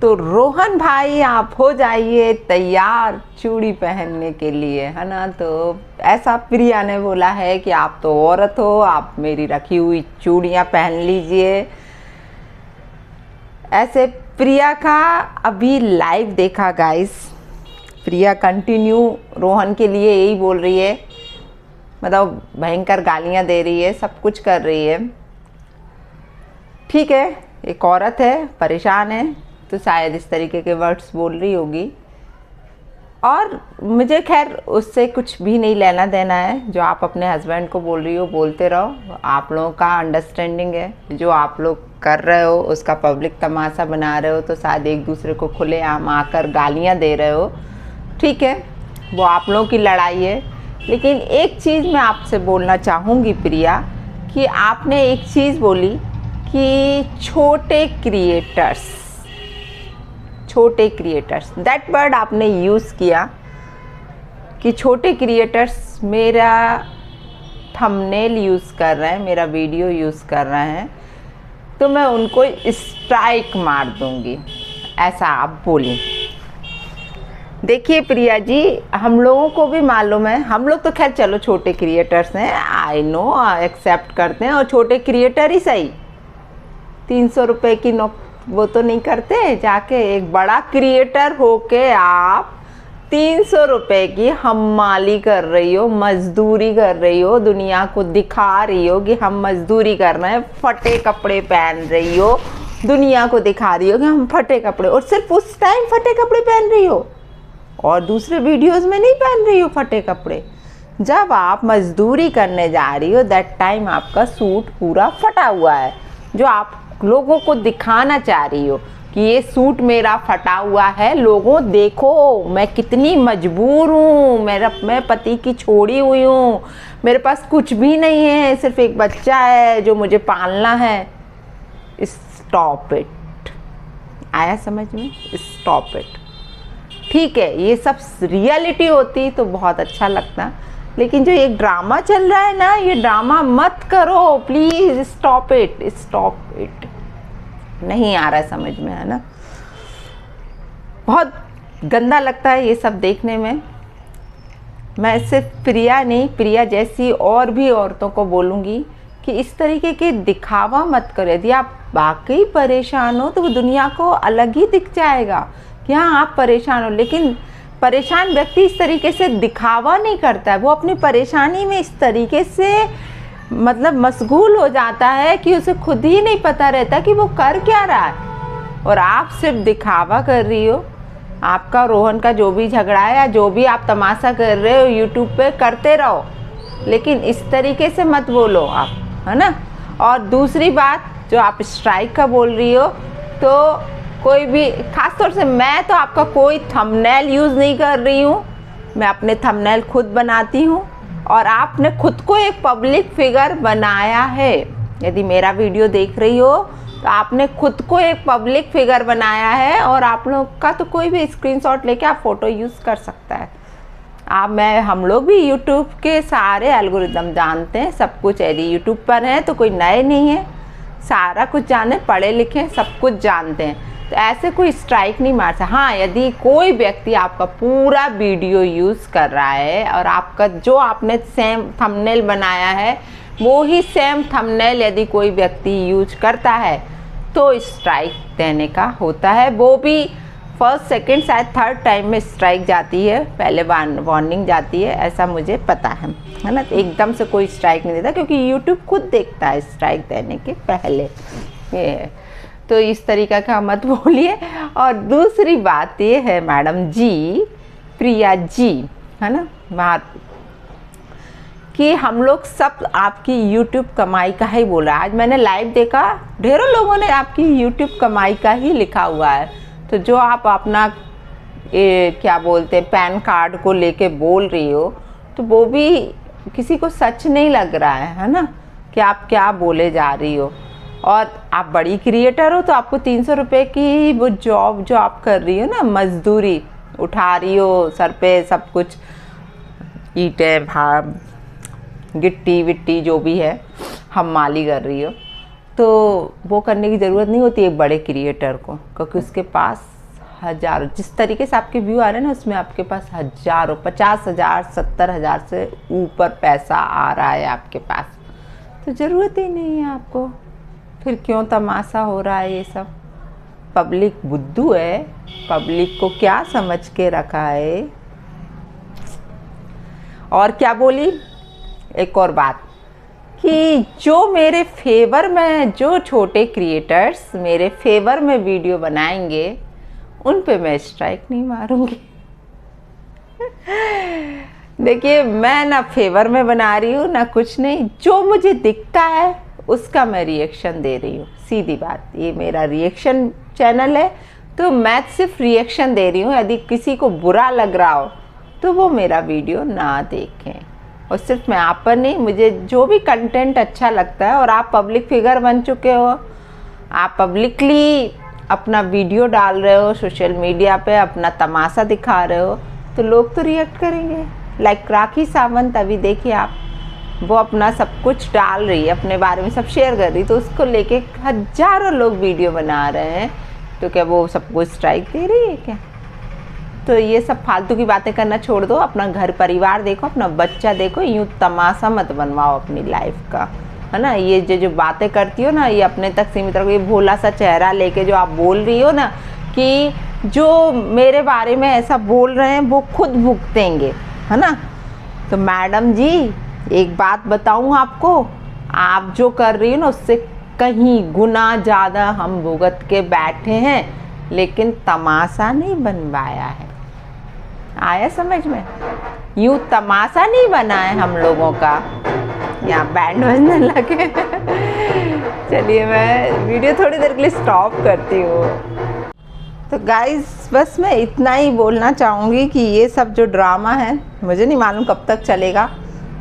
तो रोहन भाई आप हो जाइए तैयार चूड़ी पहनने के लिए, है ना। तो ऐसा प्रिया ने बोला है कि आप तो औरत हो, आप मेरी रखी हुई चूड़ियाँ पहन लीजिए। ऐसे प्रिया का अभी लाइव देखा गाइस, प्रिया कंटिन्यू रोहन के लिए यही बोल रही है, मतलब भयंकर गालियाँ दे रही है, सब कुछ कर रही है। ठीक है, एक औरत है, परेशान है, तो शायद इस तरीके के वर्ड्स बोल रही होगी। और मुझे खैर उससे कुछ भी नहीं लेना देना है। जो आप अपने हस्बैंड को बोल रही हो बोलते रहो, आप लोगों का अंडरस्टैंडिंग है। जो आप लोग कर रहे हो उसका पब्लिक तमाशा बना रहे हो, तो शायद एक दूसरे को खुलेआम आकर गालियाँ दे रहे हो, ठीक है, वो आप लोगों की लड़ाई है। लेकिन एक चीज़ मैं आपसे बोलना चाहूँगी प्रिया, कि आपने एक चीज़ बोली कि छोटे क्रिएटर्स, दैट वर्ड आपने यूज़ किया कि छोटे क्रिएटर्स मेरा थंबनेल यूज़ कर रहे हैं, मेरा वीडियो यूज़ कर रहे हैं, तो मैं उनको स्ट्राइक मार दूंगी, ऐसा आप बोली। देखिए प्रिया जी, हम लोगों को भी मालूम है, हम लोग तो खैर चलो छोटे क्रिएटर्स हैं, आई नो, एक्सेप्ट करते हैं। और छोटे क्रिएटर ही सही 300 रुपये की वो तो नहीं करते। जाके एक बड़ा क्रिएटर होके आप 300 रुपये की हमाली कर रही हो, मजदूरी कर रही हो, दुनिया को दिखा रही हो कि हम मजदूरी कर रहे हैं, फटे कपड़े पहन रही हो, दुनिया को दिखा रही हो कि हम फटे कपड़े, और सिर्फ उस टाइम फटे कपड़े पहन रही हो और दूसरे वीडियोस में नहीं पहन रही हो फटे कपड़े। जब आप मजदूरी करने जा रही हो दैट टाइम आपका सूट पूरा फटा हुआ है, जो आप लोगों को दिखाना चाह रही हो कि ये सूट मेरा फटा हुआ है, लोगों देखो मैं कितनी मजबूर हूँ, मैं पति की छोड़ी हुई हूँ, मेरे पास कुछ भी नहीं है, सिर्फ एक बच्चा है जो मुझे पालना है। स्टॉप इट, आया समझ में? Stop it. ठीक है, ये सब रियलिटी होती तो बहुत अच्छा लगता, लेकिन जो ये ड्रामा चल रहा है ना, ये ड्रामा मत करो प्लीज़, स्टॉप इट। नहीं आ रहा है समझ में, है ना। बहुत गंदा लगता है ये सब देखने में। मैं सिर्फ प्रिया नहीं, प्रिया जैसी और भी औरतों को बोलूँगी कि इस तरीके के दिखावा मत करो। यदि आप वाकई परेशान हो तो वो दुनिया को अलग ही दिख जाएगा कि हाँ आप परेशान हो, लेकिन परेशान व्यक्ति इस तरीके से दिखावा नहीं करता है। वो अपनी परेशानी में इस तरीके से मतलब मशगूल हो जाता है कि उसे खुद ही नहीं पता रहता कि वो कर क्या रहा है, और आप सिर्फ दिखावा कर रही हो। आपका रोहन का जो भी झगड़ा है या जो भी आप तमाशा कर रहे हो यूट्यूब पे करते रहो, लेकिन इस तरीके से मत बोलो आप, है ना। और दूसरी बात जो आप स्ट्राइक का बोल रही हो, तो कोई भी, खासतौर से मैं तो आपका कोई थंबनेल यूज़ नहीं कर रही हूँ, मैं अपने थंबनेल खुद बनाती हूँ, और आपने खुद को एक पब्लिक फिगर बनाया है। यदि मेरा वीडियो देख रही हो तो आपने खुद को एक पब्लिक फिगर बनाया है, और आप लोग का तो कोई भी स्क्रीनशॉट लेके आप फ़ोटो यूज़ कर सकता है। हम लोग भी यूट्यूब के सारे एल्गोरिदम जानते हैं, सब कुछ। यदि यूट्यूब पर हैं तो कोई नए नहीं है, सारा कुछ जाने, पढ़े लिखे सब कुछ जानते हैं, तो ऐसे कोई स्ट्राइक नहीं मार सकता। हाँ, यदि कोई व्यक्ति आपका पूरा वीडियो यूज़ कर रहा है और आपका जो आपने सेम थंबनेल बनाया है वो ही सेम थंबनेल यदि कोई व्यक्ति यूज करता है तो स्ट्राइक देने का होता है। वो भी फर्स्ट सेकंड शायद थर्ड टाइम में स्ट्राइक जाती है, पहले वार्निंग जाती है, ऐसा मुझे पता है ना। तो एकदम से कोई स्ट्राइक नहीं देता, क्योंकि यूट्यूब खुद देखता है स्ट्राइक देने के पहले। ये तो इस तरीका का मत बोलिए। और दूसरी बात ये है मैडम जी, प्रिया जी, है ना, बात कि हम लोग सब आपकी यूट्यूब कमाई का ही बोल रहा है। आज मैंने लाइव देखा, ढेरों लोगों ने आपकी यूट्यूब कमाई का ही लिखा हुआ है। तो जो आप अपना क्या बोलते हैं पैन कार्ड को लेके बोल रही हो, तो वो भी किसी को सच नहीं लग रहा है ना, कि आप क्या बोले जा रही हो। और आप बड़ी क्रिएटर हो तो आपको 300 रुपये की वो जॉब जो आप कर रही हो ना, मजदूरी उठा रही हो सर पे, सब कुछ ईंटें गिट्टी विट्टी जो भी है हम माली कर रही हो, तो वो करने की ज़रूरत नहीं होती एक बड़े क्रिएटर को, क्योंकि उसके पास हज़ारों, जिस तरीके से आपके व्यू आ रहे हैं ना, उसमें आपके पास हज़ारों, 50,000 70,000 से ऊपर पैसा आ रहा है आपके पास, तो ज़रूरत ही नहीं है आपको। फिर क्यों तमाशा हो रहा है ये सब? पब्लिक बुद्धू है, पब्लिक को क्या समझ के रखा है। और क्या बोली, एक और बात, कि जो मेरे फेवर में, जो छोटे क्रिएटर्स मेरे फेवर में वीडियो बनाएंगे उन पे मैं स्ट्राइक नहीं मारूंगी। देखिए, मैं ना फेवर में बना रही हूँ ना कुछ नहीं, जो मुझे दिखता है उसका मैं रिएक्शन दे रही हूँ, सीधी बात। ये मेरा रिएक्शन चैनल है, तो मैं सिर्फ रिएक्शन दे रही हूँ। यदि किसी को बुरा लग रहा हो तो वो मेरा वीडियो ना देखें। और सिर्फ मैं आप पर नहीं, मुझे जो भी कंटेंट अच्छा लगता है, और आप पब्लिक फिगर बन चुके हो, आप पब्लिकली अपना वीडियो डाल रहे हो सोशल मीडिया पे, अपना तमाशा दिखा रहे हो, तो लोग तो रिएक्ट करेंगे। लाइक राखी सावंत, अभी देखिए आप, वो अपना सब कुछ डाल रही है, अपने बारे में सब शेयर कर रही, तो उसको लेके हज़ारों लोग वीडियो बना रहे हैं, तो क्या वो सबको स्ट्राइक दे रही है क्या? तो ये सब फालतू की बातें करना छोड़ दो, अपना घर परिवार देखो, अपना बच्चा देखो, यूँ तमाशा मत बनवाओ अपनी लाइफ का, है ना। ये जो बातें करती हो ना, ये अपने तक सीमित रखो। ये भोला सा चेहरा लेके जो आप बोल रही हो ना, कि जो मेरे बारे में ऐसा बोल रहे हैं वो खुद भुगतेंगे, है ना। तो मैडम जी, एक बात बताऊं आपको, आप जो कर रही हो ना, उससे कहीं गुना ज़्यादा हम भुगत के बैठे हैं, लेकिन तमाशा नहीं बनवाया है। आया समझ में? यूँ तमाशा नहीं बना है हम लोगों का। यहाँ बैंड बजने लगे। चलिए, मैं वीडियो थोड़ी देर के लिए स्टॉप करती हूँ। तो गाइस, बस मैं इतना ही बोलना चाहूँगी कि ये सब जो ड्रामा है, मुझे नहीं मालूम कब तक चलेगा,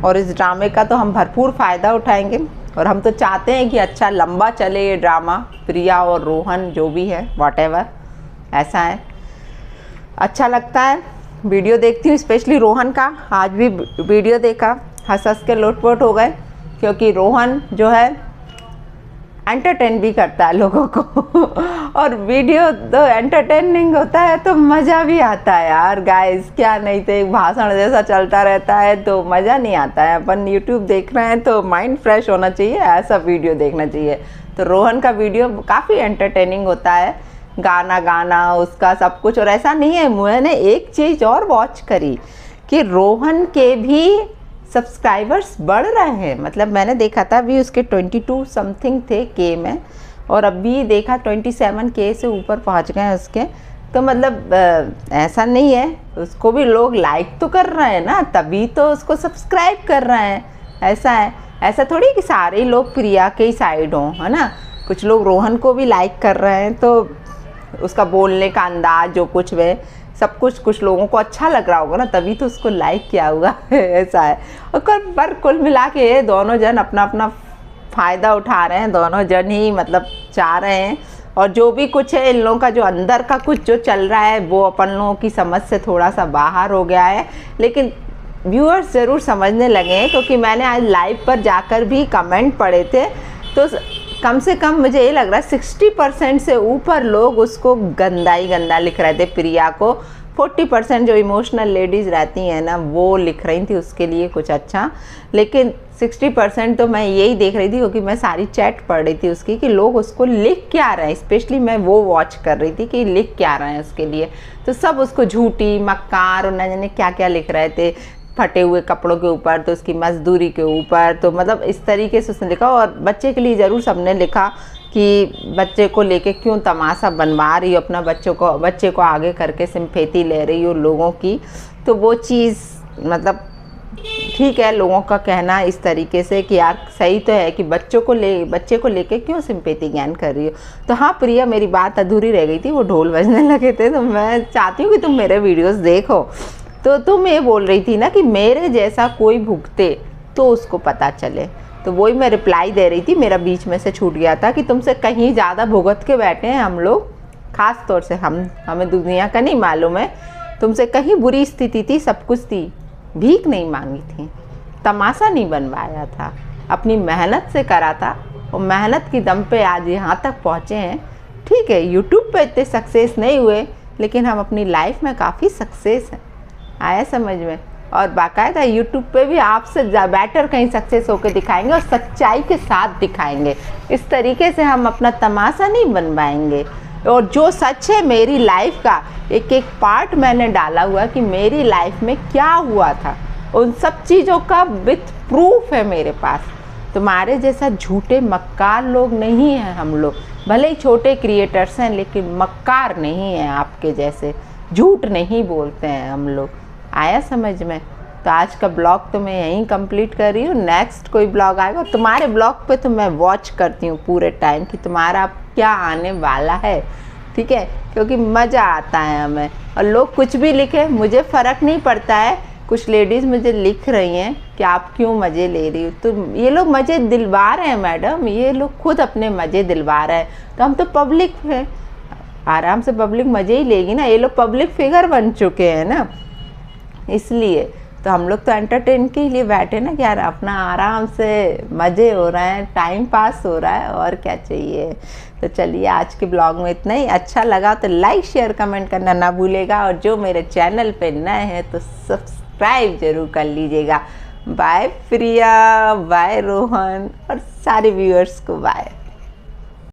और इस ड्रामे का तो हम भरपूर फ़ायदा उठाएंगे, और हम तो चाहते हैं कि अच्छा लंबा चले ये ड्रामा। प्रिया और रोहन जो भी है, व्हाटएवर, ऐसा है, अच्छा लगता है। वीडियो देखती हूँ, स्पेशली रोहन का। आज भी वीडियो देखा, हंस हंस के लोटपोट हो गए, क्योंकि रोहन जो है एंटरटेन भी करता है लोगों को। और वीडियो तो एंटरटेनिंग होता है तो मज़ा भी आता है यार गाइस, क्या नहीं तो एक भाषण जैसा चलता रहता है तो मज़ा नहीं आता है। अपन यूट्यूब देख रहे हैं तो माइंड फ्रेश होना चाहिए, ऐसा वीडियो देखना चाहिए। तो रोहन का वीडियो काफ़ी एंटरटेनिंग होता है, गाना उसका सब कुछ। और ऐसा नहीं है, मैंने एक चीज़ और वॉच करी कि रोहन के भी सब्सक्राइबर्स बढ़ रहे हैं। मतलब मैंने देखा था अभी उसके 22 समथिंग थे के में, और अभी देखा 27 के से ऊपर पहुंच गए हैं उसके। तो मतलब ऐसा नहीं है, उसको भी लोग लाइक तो कर रहे हैं ना, तभी तो उसको सब्सक्राइब कर रहे हैं। ऐसा है, ऐसा थोड़ी कि सारे लोग प्रिया के ही साइड हों, है ना। कुछ लोग रोहन को भी लाइक कर रहे हैं, तो उसका बोलने का अंदाज जो कुछ वे सब कुछ लोगों को अच्छा लग रहा होगा ना, तभी तो उसको लाइक किया होगा। ऐसा है। और पर कुल मिला के दोनों जन अपना अपना फ़ायदा उठा रहे हैं, दोनों जन ही मतलब चाह रहे हैं। और जो भी कुछ है, इन लोगों का जो अंदर का कुछ जो चल रहा है वो अपन लोगों की समझ से थोड़ा सा बाहर हो गया है, लेकिन व्यूअर्स ज़रूर समझने लगे हैं। क्योंकि मैंने आज लाइव पर जाकर भी कमेंट पढ़े थे, तो कम से कम मुझे ये लग रहा है 60% से ऊपर लोग उसको गंदा ही गंदा लिख रहे थे प्रिया को। 40% जो इमोशनल लेडीज़ रहती हैं ना, वो लिख रही थी उसके लिए कुछ अच्छा, लेकिन 60% तो मैं यही देख रही थी, क्योंकि मैं सारी चैट पढ़ रही थी उसकी कि लोग उसको लिख क्या रहे हैं। स्पेशली मैं वो वॉच कर रही थी कि लिख क्या रहे हैं उसके लिए। तो सब उसको झूठी, मक्कार और न जाने क्या क्या लिख रहे थे, फटे हुए कपड़ों के ऊपर, तो उसकी मजदूरी के ऊपर, तो मतलब इस तरीके से उसने लिखा। और बच्चे के लिए ज़रूर सबने लिखा कि बच्चे को लेके क्यों तमाशा बनवा रही हो, अपना बच्चे को आगे करके सिंपैथी ले रही हो लोगों की। तो वो चीज़ मतलब ठीक है, लोगों का कहना इस तरीके से कि यार सही तो है कि बच्चे को लेके क्यों सिंपैथी ज्ञान कर रही हो। तो हाँ प्रिया, मेरी बात अधूरी रह गई थी, वो ढोल बजने लगे थे, तो मैं चाहती हूँ कि तुम मेरे वीडियोस देखो। तो तुम ये बोल रही थी ना कि मेरे जैसा कोई भुगते तो उसको पता चले, तो वही मैं रिप्लाई दे रही थी। मेरा बीच में से छूट गया था कि तुमसे कहीं ज़्यादा भुगत के बैठे हैं हम लोग, ख़ास तौर से हमें दुनिया का नहीं मालूम है, तुमसे कहीं बुरी स्थिति थी, सब कुछ थी, भीख नहीं मांगी थी, तमाशा नहीं बनवाया था, अपनी मेहनत से करा था, और मेहनत की दम पे आज यहाँ तक पहुँचे हैं। ठीक है, यूट्यूब पे इतने सक्सेस नहीं हुए, लेकिन हम अपनी लाइफ में काफ़ी सक्सेस हैं। आया समझ में? और बाकायदा यूट्यूब पे भी आपसे बेटर कहीं सक्सेस होकर दिखाएंगे और सच्चाई के साथ दिखाएंगे। इस तरीके से हम अपना तमाशा नहीं बनवाएंगे। और जो सच है मेरी लाइफ का एक एक पार्ट मैंने डाला हुआ कि मेरी लाइफ में क्या हुआ था, उन सब चीज़ों का विथ प्रूफ है मेरे पास। तुम्हारे जैसा झूठे मक्कार लोग नहीं हैं हम लोग। भले ही छोटे क्रिएटर्स हैं, लेकिन मक्कार नहीं हैं आपके जैसे, झूठ नहीं बोलते हैं हम लोग। आया समझ में? तो आज का ब्लॉग तो मैं यहीं कंप्लीट कर रही हूँ। नेक्स्ट कोई ब्लॉग आएगा, तुम्हारे ब्लॉग पे तो मैं वॉच करती हूँ पूरे टाइम कि तुम्हारा क्या आने वाला है। ठीक है, क्योंकि मज़ा आता है हमें। और लोग कुछ भी लिखे, मुझे फ़र्क नहीं पड़ता है। कुछ लेडीज़ मुझे लिख रही हैं कि आप क्यों मज़े ले रही हो, तो ये लोग मज़े दिलवा रहे हैं मैडम, ये लोग खुद अपने मज़े दिलवा रहे हैं। तो हम तो पब्लिक हैं, आराम से पब्लिक मज़े ही लेगी ना। ये लोग पब्लिक फिगर बन चुके हैं ना, इसलिए तो हम लोग तो एंटरटेन के लिए बैठे ना कि यार अपना आराम से मज़े हो रहे हैं, टाइम पास हो रहा है, और क्या चाहिए। तो चलिए आज के ब्लॉग में इतना ही। अच्छा लगा तो लाइक शेयर कमेंट करना ना भूलेगा, और जो मेरे चैनल पे नए हैं तो सब्सक्राइब जरूर कर लीजिएगा। बाय प्रिया, बाय रोहन, और सारे व्यूअर्स को बाय।